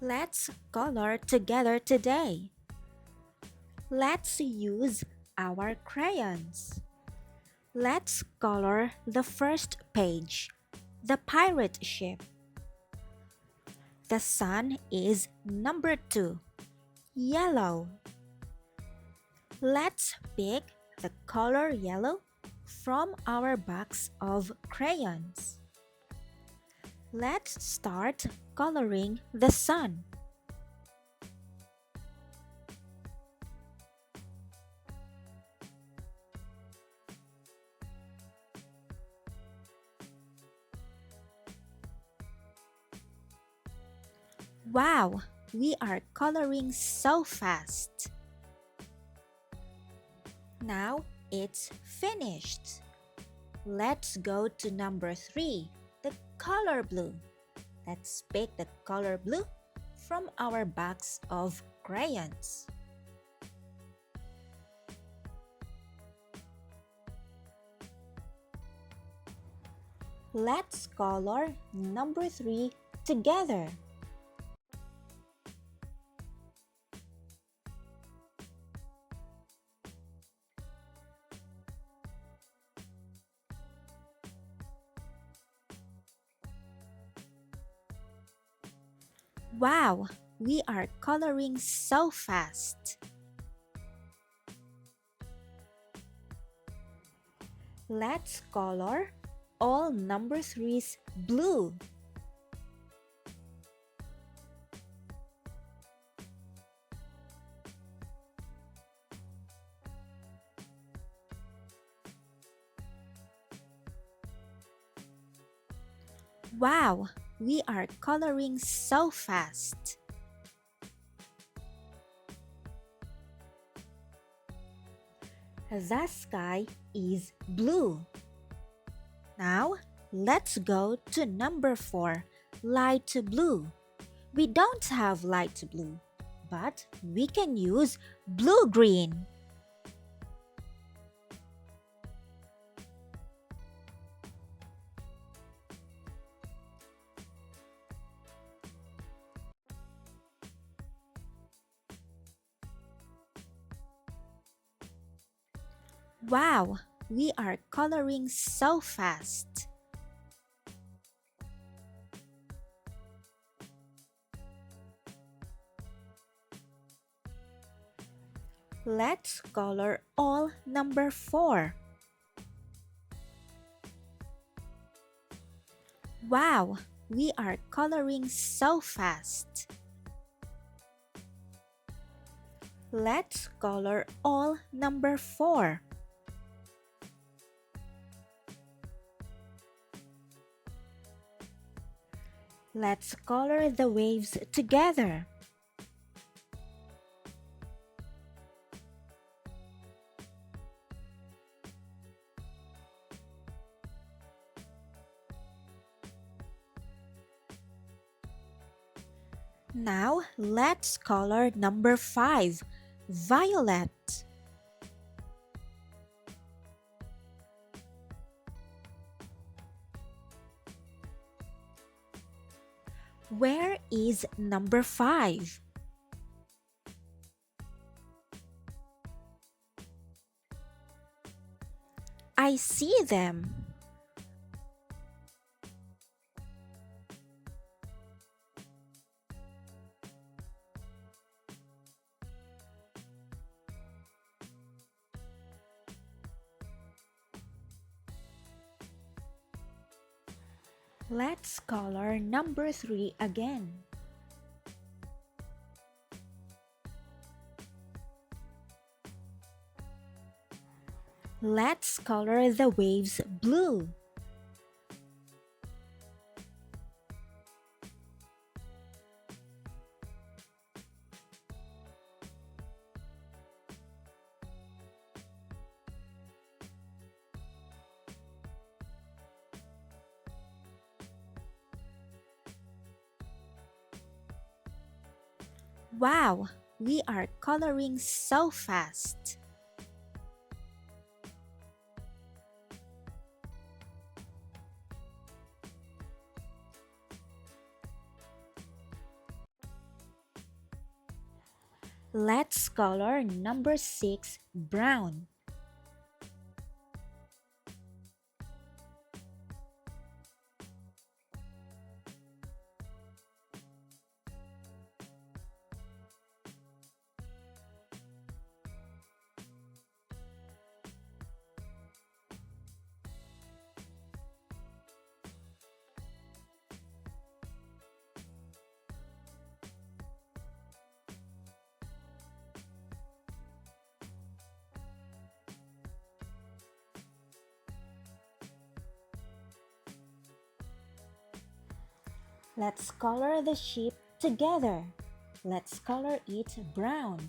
Let's color together today. Let's use our crayons. Let's color the first page, the pirate ship. The sun is number 2, yellow. Let's pick the color yellow from our box of crayons. Let's start coloring the sun. Wow, we are coloring so fast. Now it's finished. Let's go to number 3, the color blue. Let's pick the color blue from our box of crayons. Let's color number 3 together. Wow, we are coloring so fast. Let's color all number 3's blue. Wow, we are coloring so fast. The sky is blue. Now, let's go to number 4, light blue. We don't have light blue, but we can use blue-green. Wow, we are coloring so fast. Let's color all number 4. Wow, we are coloring so fast. Let's color all number 4. Let's color the waves together. Now, let's color number 5, violet. Where is number 5? I see them. Let's color number 3 again. Let's color the waves blue. Wow, we are coloring so fast. Let's color number 6 brown. Let's color the sheep together. Let's color it brown.